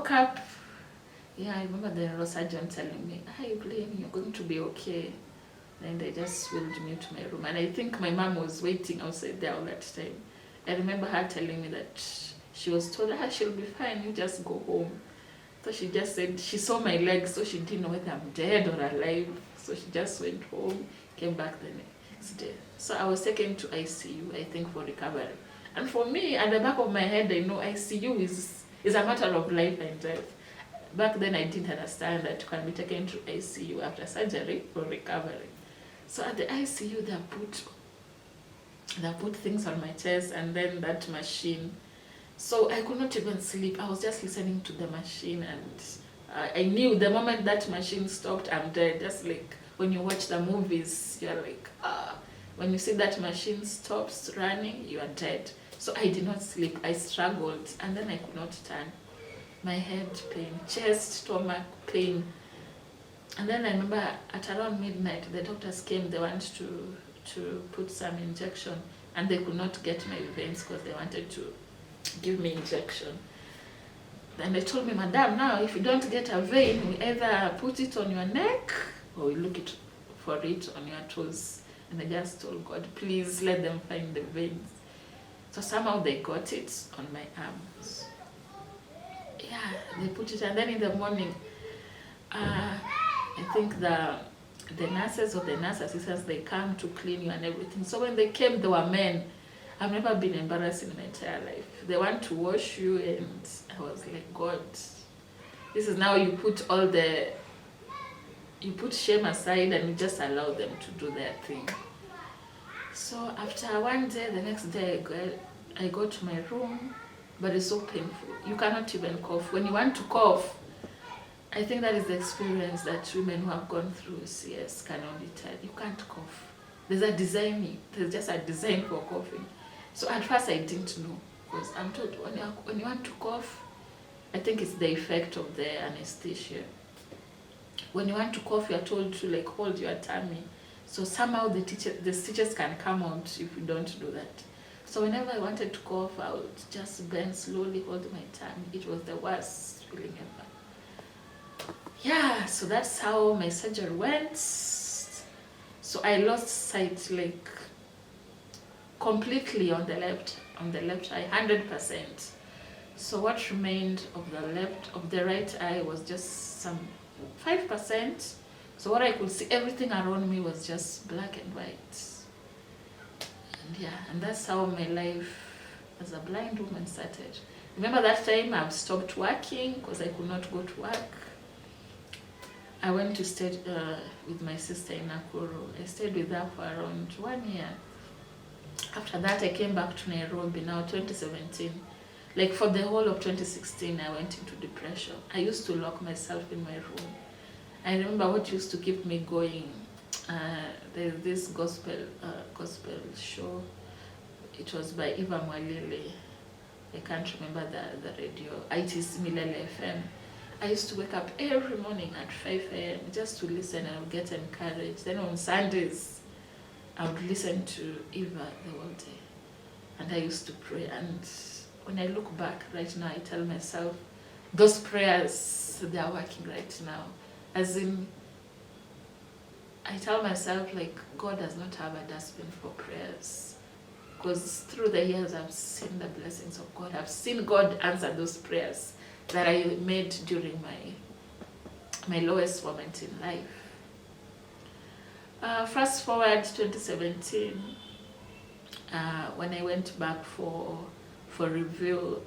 woke up. Yeah, I remember the neurosurgeon telling me, "Hi, Evelynn, you're going to be okay." And they just wheeled me to my room. And I think my mom was waiting outside there all that time. I remember her telling me that she was told, she'll be fine, you just go home. So she just said, she saw my legs, so she didn't know whether I'm dead or alive. So she just went home, came back the next day. So I was taken to ICU, I think, for recovery. And for me, at the back of my head, I know ICU is a matter of life and death. Back then, I didn't understand that you can be taken to ICU after surgery for recovery. So at the ICU, they put things on my chest, and then that machine. So I could not even sleep. I was just listening to the machine, and I knew the moment that machine stopped, I'm dead. Just like when you watch the movies, you're like, when you see that machine stops running, you are dead. So I did not sleep. I struggled, and then I could not turn. My head pain, chest, stomach pain. And then I remember at around midnight, the doctors came, they wanted to put some injection, and they could not get my veins because they wanted to give me injection. Then they told me, "Madam, now if you don't get a vein, we either put it on your neck or we look for it on your toes." And I just told God, please let them find the veins. So somehow they got it on my arms. Yeah, they put it, and then in the morning, I think the nurses or the nurse assistants, they come to clean you and everything. So when they came, they were men. I've never been embarrassed in my entire life. They want to wash you, and I was like, God, this is now you put shame aside and you just allow them to do their thing. So after one day, the next day I go to my room, but it's so painful. You cannot even cough. When you want to cough, I think that is the experience that women who have gone through CS can only tell. You can't cough. There's just a design for coughing. So at first I didn't know, because I'm told when you want to cough, I think it's the effect of the anesthesia. When you want to cough, you're told to like hold your tummy. So somehow the stitches can come out if you don't do that. So whenever I wanted to cough, I would just bend slowly, hold my tummy. It was the worst feeling ever. Yeah, so that's how my surgery went. So I lost sight like completely on the left eye, 100%. So what remained of the right eye was just some 5%. So what I could see, everything around me was just black and white. And yeah, and that's how my life as a blind woman started. Remember that time I've stopped working because I could not go to work. I went to stay with my sister in Nakuru. I stayed with her for around 1 year. After that, I came back to Nairobi, now 2017. Like for the whole of 2016, I went into depression. I used to lock myself in my room. I remember what used to keep me going. There's this gospel show. It was by Evelynn. I can't remember the radio. ITC Milele FM. I used to wake up every morning at 5 a.m. just to listen. I would get encouraged. Then on Sundays, I would listen to Eva the whole day. And I used to pray. And when I look back right now, I tell myself, those prayers, they are working right now. As in, I tell myself, like, God does not have a dustbin for prayers. Because through the years, I've seen the blessings of God. I've seen God answer those prayers that I made during my lowest moment in life. Fast forward 2017, when I went back for review,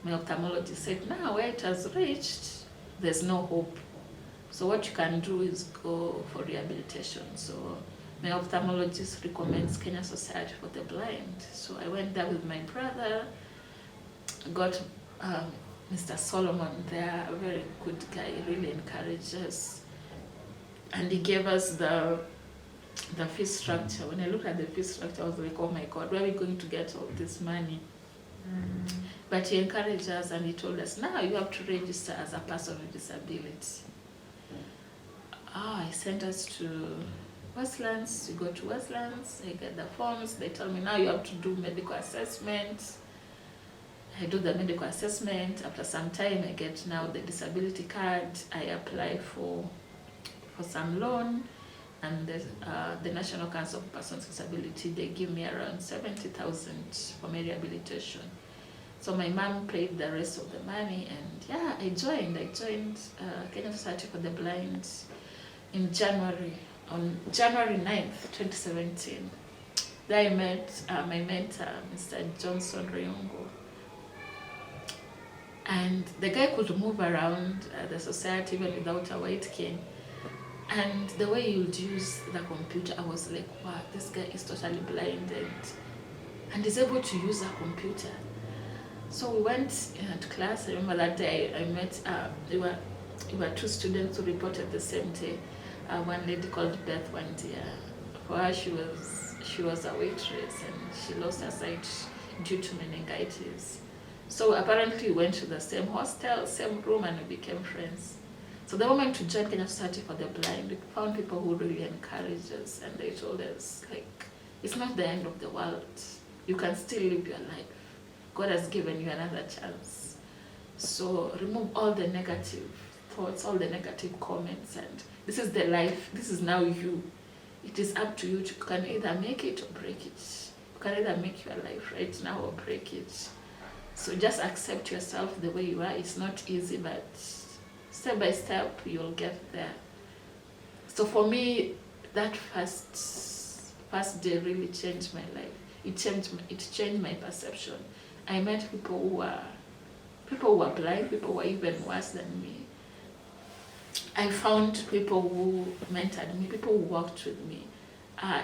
my ophthalmologist said, now where it has reached, there's no hope. So what you can do is go for rehabilitation. So my ophthalmologist recommends Kenya Society for the Blind. So I went there with my brother, got Mr. Solomon there, a very good guy, really encouraged us. And he gave us the fee structure. When I looked at the fee structure, I was like, oh my God, where are we going to get all this money? But he encouraged us and he told us, now you have to register as a person with disability. He sent us to Westlands. We go to Westlands, I get the forms. They tell me, now you have to do medical assessment. I do the medical assessment. After some time, I get now the disability card. I apply for some loan, and the National Council of Persons with Disability, they give me around 70,000 for my rehabilitation. So my mom paid the rest of the money, and yeah, I joined Kenya Society for the Blind in on January 9th, 2017. There I met my mentor, Mr. Johnson Ryungu. And the guy could move around the society even without a white cane. And the way he would use the computer, I was like, wow, this guy is totally blind and is able to use a computer. So we went to class. I remember that day I met, there were two students who reported the same day. One lady called Beth one day. For her, she was a waitress, and she lost her sight due to meningitis. So apparently we went to the same hostel, same room, and we became friends. So the moment we joined Kenya Society for the Blind, we found people who really encouraged us, and they told us, like, it's not the end of the world. You can still live your life. God has given you another chance. So remove all the negative thoughts, all the negative comments, and this is the life, this is now you. It is up to you to, you can either make it or break it. You can either make your life right now or break it. So just accept yourself the way you are. It's not easy, but step by step, you'll get there. So for me, that first day really changed my life. It changed my perception. I met people who were blind, people who were even worse than me. I found people who mentored me, people who worked with me.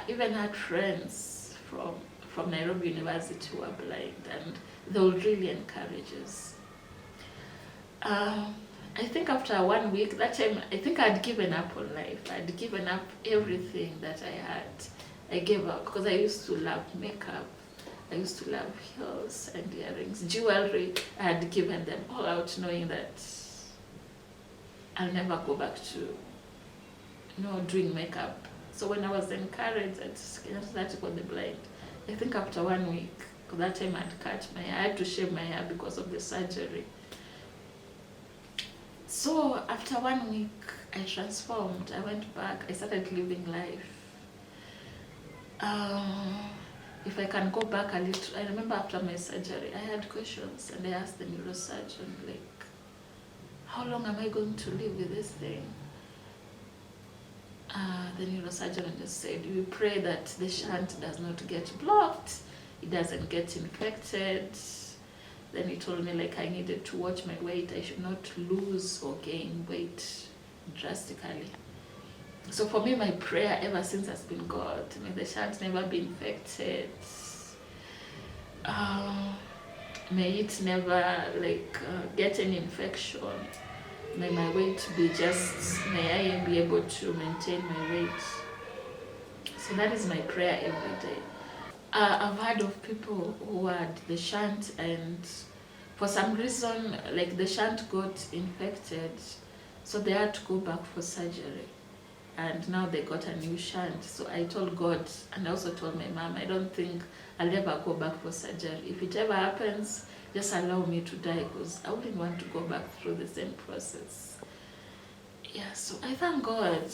Even had friends from Nairobi University who are blind, and they will really encourage us. I think after 1 week, that time, I think I'd given up on life. I'd given up everything that I had. I gave up because I used to love makeup. I used to love heels and earrings, jewelry. I had given them all out, knowing that I'll never go back to, doing makeup. So when I was encouraged at Kenya Society for the Blind, I think after 1 week, because that time I'd cut my hair, I had to shave my hair because of the surgery. So after 1 week, I transformed. I went back. I started living life. If I can go back a little, I remember after my surgery, I had questions, and I asked the neurosurgeon, like, how long am I going to live with this thing? The neurosurgeon just said, you pray that the shunt does not get blocked, it doesn't get infected. Then he told me, like, I needed to watch my weight. I should not lose or gain weight drastically. So for me, my prayer ever since has been, God, may the shunt never be infected. May it never get any infection. May my weight be may I be able to maintain my weight. So that is my prayer every day. I've heard of people who had the shunt, and for some reason, the shunt got infected, so they had to go back for surgery. And now they got a new shunt. So I told God, and I also told my mom, I don't think I'll ever go back for surgery. If it ever happens, just allow me to die, because I wouldn't want to go back through the same process. Yeah, so I thank God.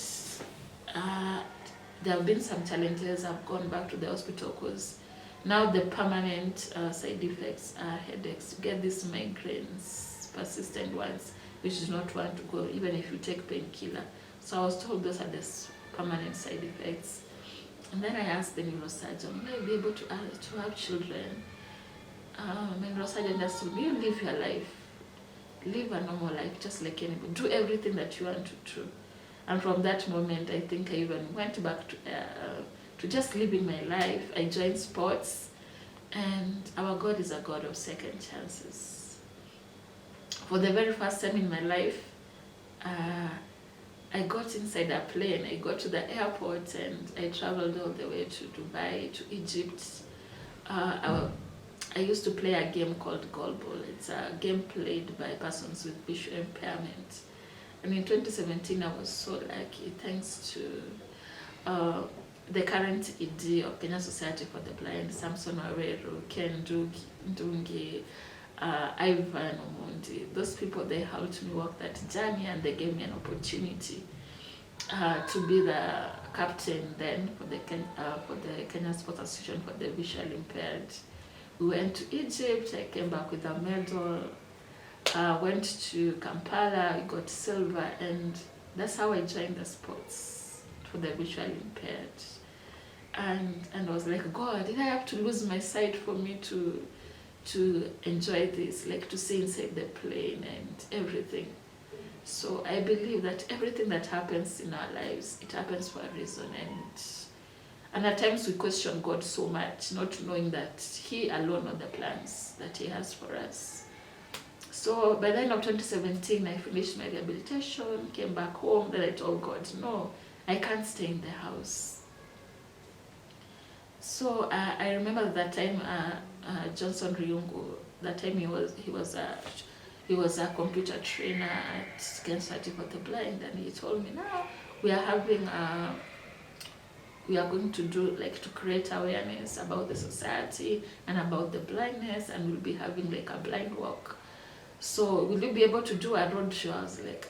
There have been some challenges. I've gone back to the hospital because now the permanent side effects are headaches. You get these migraines, persistent ones, which is not want to go, even if you take painkiller. So I was told those are the permanent side effects. And then I asked the neurosurgeon, will I be able to have children? My neurosurgeon just told me, you live your life. Live a normal life, just like anybody. Do everything that you want to do. And from that moment, I think I even went back to just living my life. I joined sports, and our God is a God of second chances. For the very first time in my life, I got inside a plane. I got to the airport, and I traveled all the way to Dubai, to Egypt. I used to play a game called Goalball. It's a game played by persons with visual impairment. And in 2017, I was so lucky, thanks to the current ED of Kenya Society for the Blind, Samson Waweru, Ken Ndungi, Ivan Omondi. Those people, they helped me walk that journey, and they gave me an opportunity to be the captain then for the Kenya Sports Association for the visually impaired. We went to Egypt. I came back with a medal. Went to Kampala. We got silver, and that's how I joined the sports for the visually impaired. And I was like, God, did I have to lose my sight for me to enjoy this, like to see inside the plane and everything? So I believe that everything that happens in our lives, it happens for a reason, and at times we question God so much, not knowing that He alone knows the plans that He has for us. So by the end of 2017, I finished my rehabilitation, came back home. Then I told God, no, I can't stay in the house. So I remember that time Johnson Ryungu, that time he was a computer trainer at Kansas City for the Blind, and he told me, now we are going to do, like, to create awareness about the society and about the blindness, and we'll be having like a blind walk. So will you be able to do a road show? I was like,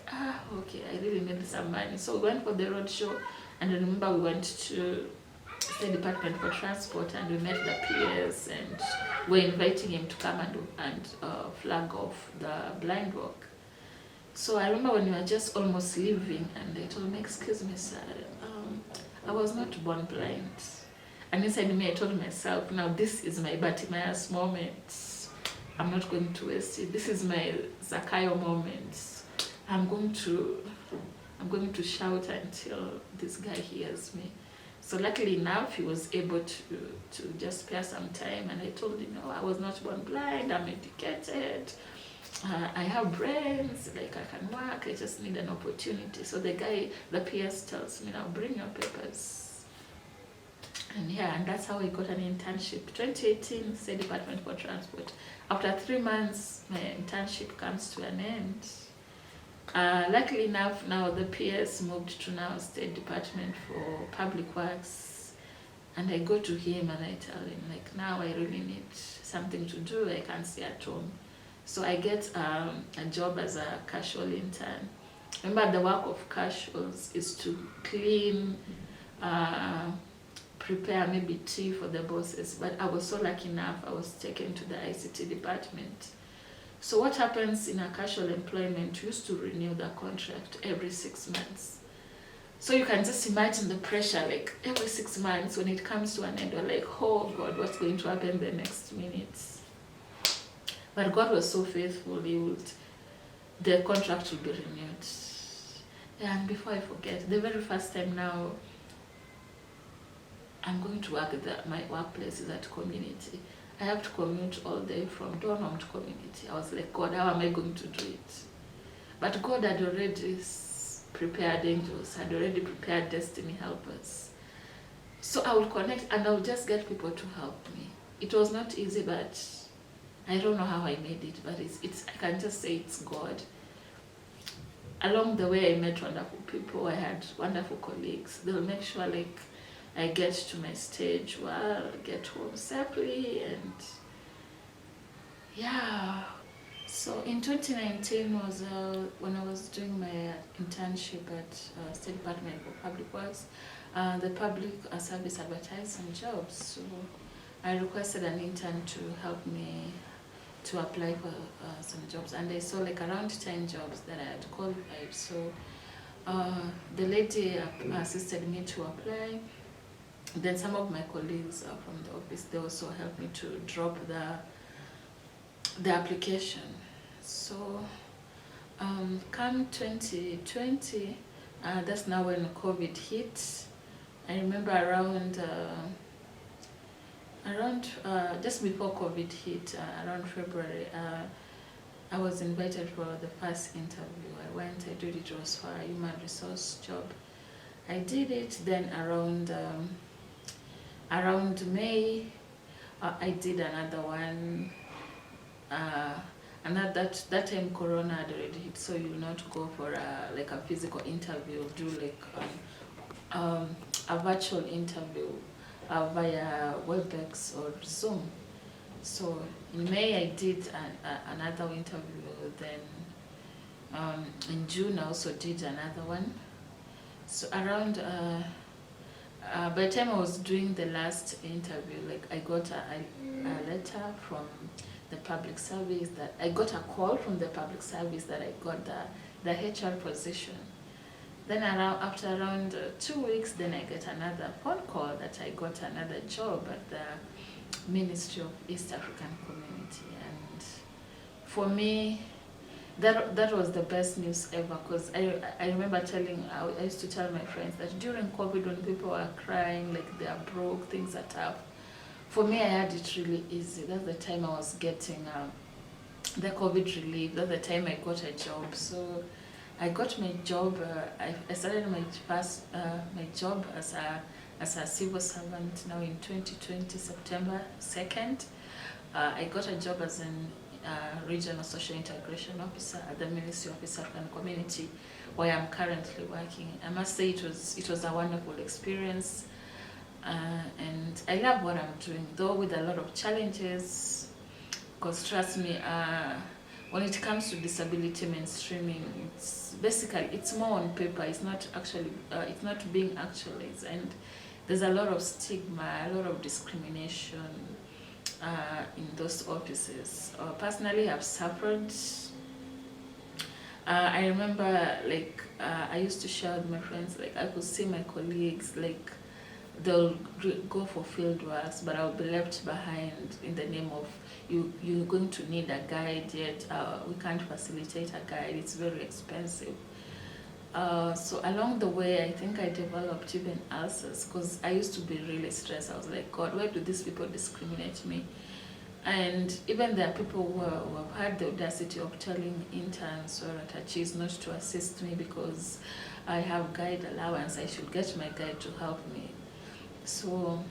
okay, I really need some money. So we went for the road show, and I remember we went to the Department for Transport, and we met the PS, and we're inviting him to come and flag off the blind walk. So I remember when we were just almost leaving, and they told me, excuse me, sir, I was not born blind. And inside me, I told myself, now this is my Bartimaeus moment. I'm not going to waste it. This is my Zakayo moment. I'm going to shout until this guy hears me. So luckily enough, he was able to just spare some time, and I told him, no, I was not born blind, I'm educated, I have brains, like I can work, I just need an opportunity. So the PS tells me, now bring your papers. And and that's how I got an internship. 2018, State Department for Transport. After 3 months, my internship comes to an end. Luckily enough, now the PS moved to now State Department for Public Works, and I go to him and I tell him, like, now I really need something to do, I can't stay at home. So I get a job as a casual intern. Remember, the work of casuals is to clean, prepare maybe tea for the bosses, but I was so lucky enough, I was taken to the ICT department. So what happens in a casual employment, you used to renew the contract every 6 months. So you can just imagine the pressure, like every 6 months when it comes to an end, you're like, oh God, what's going to happen the next minutes? But God was so faithful, the contract will be renewed. And before I forget, the very first time now, I'm going to work at my workplace is at community. I have to commute all day from Donholm to community. I was like, God, how am I going to do it? But God had already prepared angels, had already prepared destiny helpers. So I would connect, and I would just get people to help me. It was not easy, but I don't know how I made it, but I can just say it's God. Along the way, I met wonderful people. I had wonderful colleagues. They'll make sure, like, I get to my stage well, get home safely, and So in 2019 was when I was doing my internship at State Department for Public Works. The public service advertised some jobs, so I requested an intern to help me to apply for some jobs, and I saw like around 10 jobs that I had qualified. So the lady assisted me to apply. Then some of my colleagues from the office, they also helped me to drop the application. So come 2020, that's now when COVID hit. I remember around just before COVID hit, around February, I was invited for the first interview. I went, I did it, was for a human resource job. I did it, then around May, I did another one. And that time Corona had already hit, so you'll not go for a physical interview, do like a virtual interview via WebEx or Zoom. So in May I did another interview, then in June I also did another one. So around by the time I was doing the last interview, like I got a letter from the public service that I got a call from the public service that I got the HR position. Then after around 2 weeks, then I get another phone call that I got another job at the Ministry of East African Community. And for me, that was the best news ever, because I remember I used to tell my friends that during COVID, when people were crying, like they are broke, things are tough, for me I had it really easy. That's the time I was getting the COVID relief. That's the time I got a job. So I got my job. I started my job as a civil servant now in 2020 September 2nd. I got a job as an Regional Social Integration Officer at the Ministry of East African Community, where I'm currently working. I must say it was a wonderful experience, and I love what I'm doing, though with a lot of challenges, because trust me, when it comes to disability mainstreaming, it's more on paper. It's not actually it's not being actualized, and there's a lot of stigma, a lot of discrimination in those offices. Personally, I've suffered. I remember, like, I used to share with my friends, like, I could see my colleagues, like, they'll go for field works, but I'll be left behind in the name of, you're going to need a guide, yet we can't facilitate a guide, it's very expensive. So along the way, I think I developed even ulcers, because I used to be really stressed. I was like, God, why do these people discriminate me? And even there are people who have had the audacity of telling interns or attaches not to assist me because I have guide allowance. I should get my guide to help me. So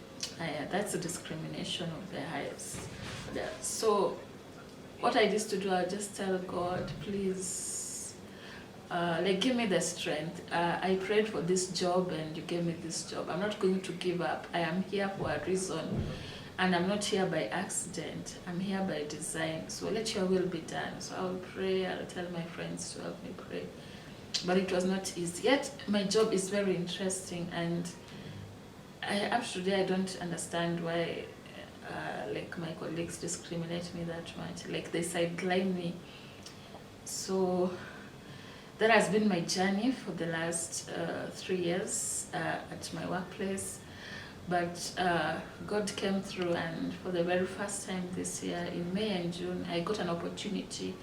that's a discrimination of the highest. So what I used to do, I just tell God, please, like, give me the strength. I prayed for this job and you gave me this job. I'm not going to give up. I am here for a reason, and I'm not here by accident. I'm here by design. So let your will be done. So I'll pray. I'll tell my friends to help me pray. But it was not easy. Yet my job is very interesting, and up to today I don't understand why like my colleagues discriminate me that much. Like, they sideline me. So that has been my journey for the last 3 years at my workplace. But God came through, and for the very first time this year, in May and June, I got an opportunity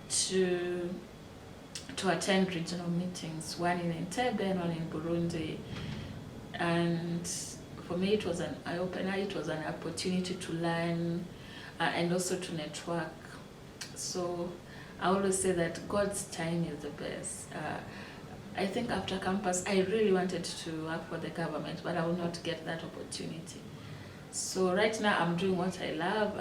to attend regional meetings, one in Entebbe and one in Burundi. And for me, it was an eye-opener. It was an opportunity to learn and also to network. So I always say that God's time is the best. I think after campus, I really wanted to work for the government, but I will not get that opportunity. So right now, I'm doing what I love.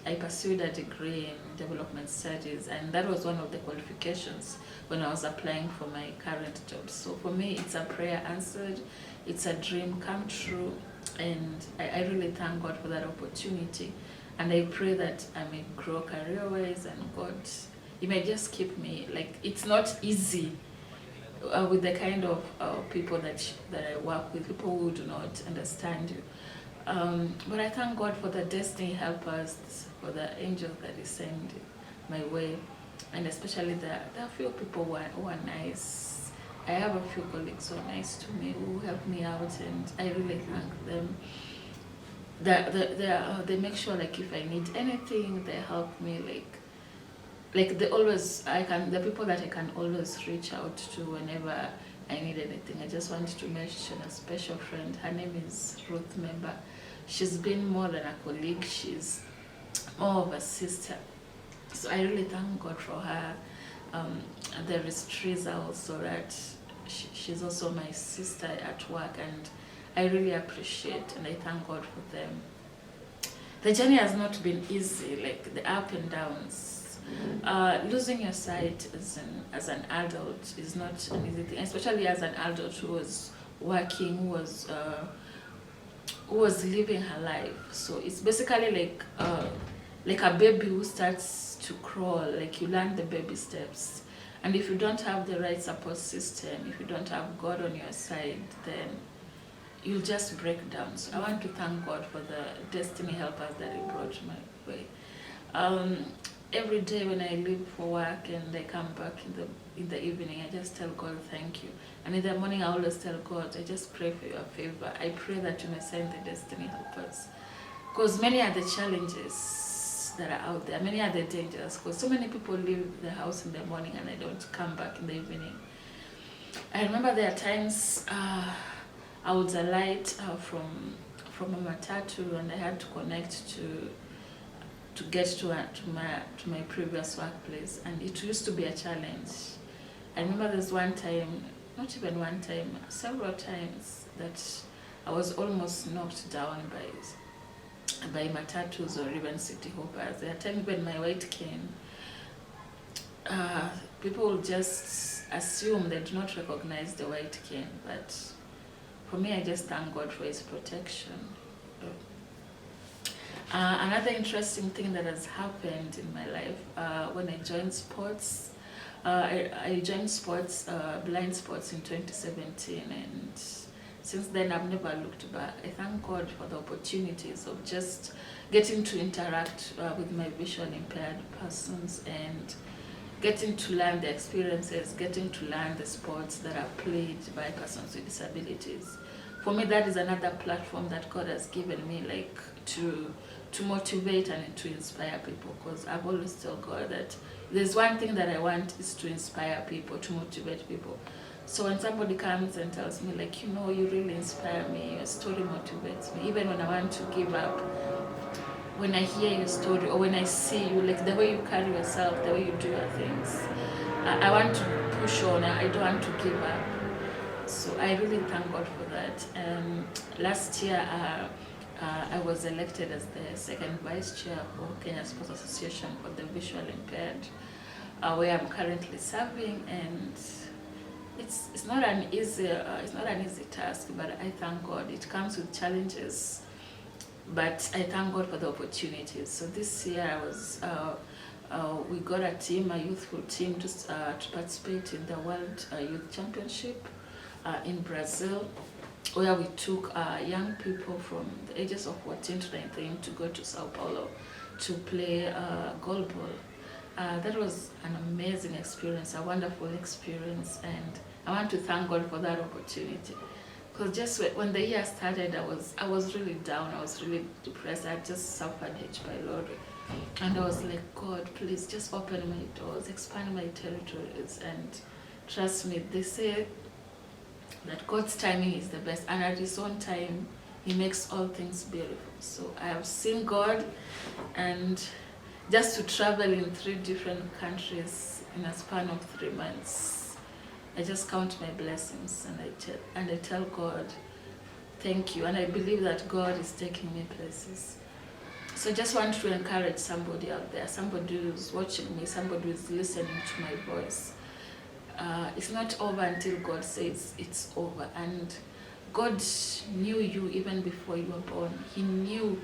I pursued a degree in development studies, and that was one of the qualifications when I was applying for my current job. So for me, it's a prayer answered. It's a dream come true, and I really thank God for that opportunity. And I pray that I may grow career-wise, and God, He may just keep me. Like, it's not easy with the kind of people that I work with, people who do not understand you. But I thank God for the destiny helpers, for the angels that He sent my way, and especially there are few people who are nice. I have a few colleagues who are nice to me, who help me out, and I really thank them. They make sure, like, if I need anything, they help me. Like they always, the people that I can always reach out to whenever I need anything. I just want to mention a special friend. Her name is Ruth Member. She's been more than a colleague. She's more of a sister. So I really thank God for her. There is Teresa also, that she's also my sister at work, and I really appreciate and I thank God for them. The journey has not been easy, like the up and downs. Losing your sight as an adult is not an easy thing, especially as an adult who was working, who was living her life. So it's basically like like a baby who starts to crawl, like you learn the baby steps. And if you don't have the right support system, if you don't have God on your side, then you'll just break down. So I want to thank God for the destiny helpers that He brought my way. Every day when I leave for work and I come back in the evening, I just tell God thank you. And in the morning I always tell God, I just pray for your favor. I pray that you may send the destiny helpers. Because many are the challenges that are out there, many are the dangers. Because so many people leave the house in the morning and they don't come back in the evening. I remember there are times I was a light from a matatu, and I had to connect to get to my previous workplace, and it used to be a challenge. I remember there's one time, not even one time, several times that I was almost knocked down by matatus or even city hoppers. There are times when my white cane, people will just assume they do not recognize the white cane, but for me, I just thank God for His protection. Another interesting thing that has happened in my life, when I joined sports, I joined sports, blind sports in 2017, and since then I've never looked back. I thank God for the opportunities of just getting to interact with my vision impaired persons and getting to learn the experiences, getting to learn the sports that are played by persons with disabilities. For me, that is another platform that God has given me, like to motivate and to inspire people. Because I've always told God that there's one thing that I want is to inspire people, to motivate people. So when somebody comes and tells me, like, you really inspire me, your story motivates me, even when I want to give up, when I hear your story or when I see you, like the way you carry yourself, the way you do your things, I want to push on. I don't want to give up. So I really thank God for that. Last year, I was elected as the second vice chair for Kenya Sports Association for the visually impaired, where I'm currently serving, and it's not an easy task, but I thank God. It comes with challenges, but I thank God for the opportunities. So this year we got a youthful team to participate in the World Youth Championship in Brazil, where we took young people from the ages of 14 to 19 to go to Sao Paulo to play goalball. That was an amazing experience, a wonderful experience, and I want to thank God for that opportunity. Because just when the year started, I was really down, I was really depressed. I had just suffered H. pylori. And I was like, God, please just open my doors, expand my territories, and trust me, they say that God's timing is the best, and at His own time, He makes all things beautiful. So I have seen God, and just to travel in 3 different countries in a span of 3 months, I just count my blessings, and I tell God, thank you, and I believe that God is taking me places. So I just want to encourage somebody out there, somebody who's watching me, somebody who's listening to my voice. It's not over until God says it's over. And God knew you even before you were born. He knew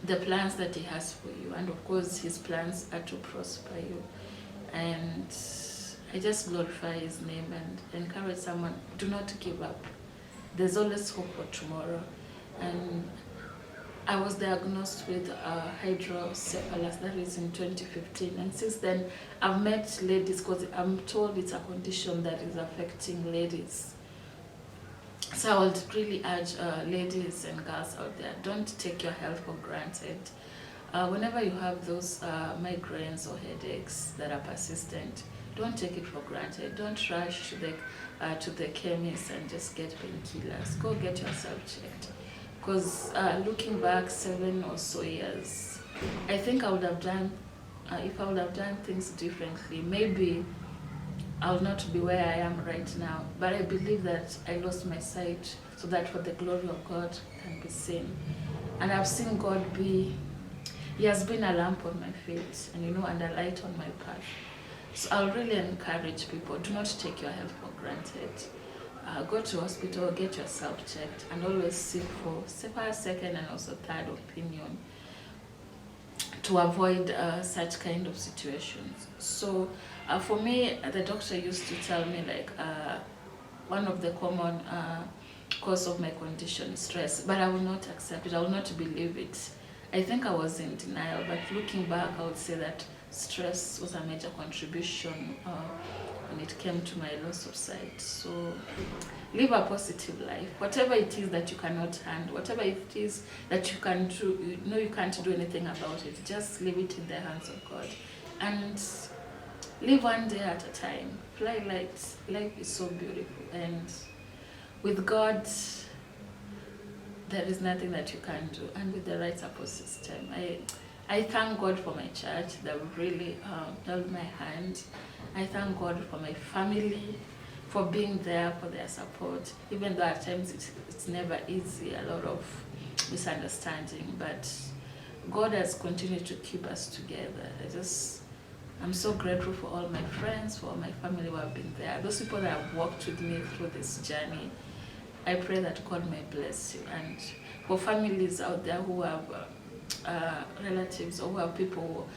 the plans that He has for you. And of course, His plans are to prosper you. And I just glorify His name and encourage someone, do not give up. There's always hope for tomorrow. And I was diagnosed with hydrocephalus, that is in 2015, and since then I've met ladies, because I'm told it's a condition that is affecting ladies. So I would really urge ladies and girls out there, don't take your health for granted. Whenever you have those migraines or headaches that are persistent, don't take it for granted. Don't rush to the chemist and just get painkillers. Go get yourself checked. Because looking back 7 or so years, I think I would have done, if I would have done things differently, maybe I would not be where I am right now. But I believe that I lost my sight so that for the glory of God can be seen. And I've seen God He has been a lamp on my feet and and a light on my path. So I'll really encourage people, do not take your health for granted. Go to hospital, get yourself checked, and always seek for second and also third opinion. to avoid such kind of situations. So for me, the doctor used to tell me like one of the common cause of my condition is stress, but I will not accept it. I will not believe it. I think I was in denial, but looking back, I would say that stress was a major contribution when it came to my loss of sight. So live a positive life. Whatever it is that you cannot handle, whatever it is that you can do, you know you can't do anything about it. Just leave it in the hands of God, and live one day at a time. Fly light. Life is so beautiful, and with God, there is nothing that you can do. And with the right support system, I thank God for my church that really held my hand. I thank God for my family, for being there, for their support. Even though at times it's never easy, a lot of misunderstanding, but God has continued to keep us together. I'm so grateful for all my friends, for all my family who have been there. Those people that have walked with me through this journey, I pray that God may bless you. And for families out there who have relatives or who have people,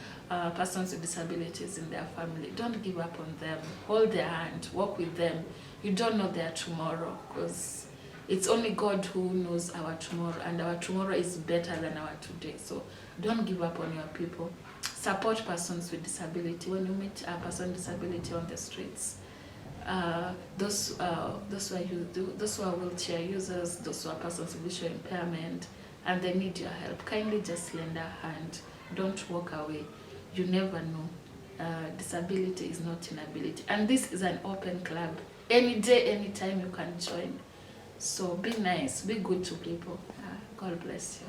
persons with disabilities in their family, don't give up on them. Hold their hand, walk with them. You don't know their tomorrow, because it's only God who knows our tomorrow, and our tomorrow is better than our today. So don't give up on your people. Support persons with disability. When you meet a person with disability on the streets, those who are wheelchair users, those who are persons with visual impairment, and they need your help, kindly just lend a hand. Don't walk away. You never know. Disability is not inability, and this is an open club. Any day, anytime you can join. So be nice, be good to people. God bless you.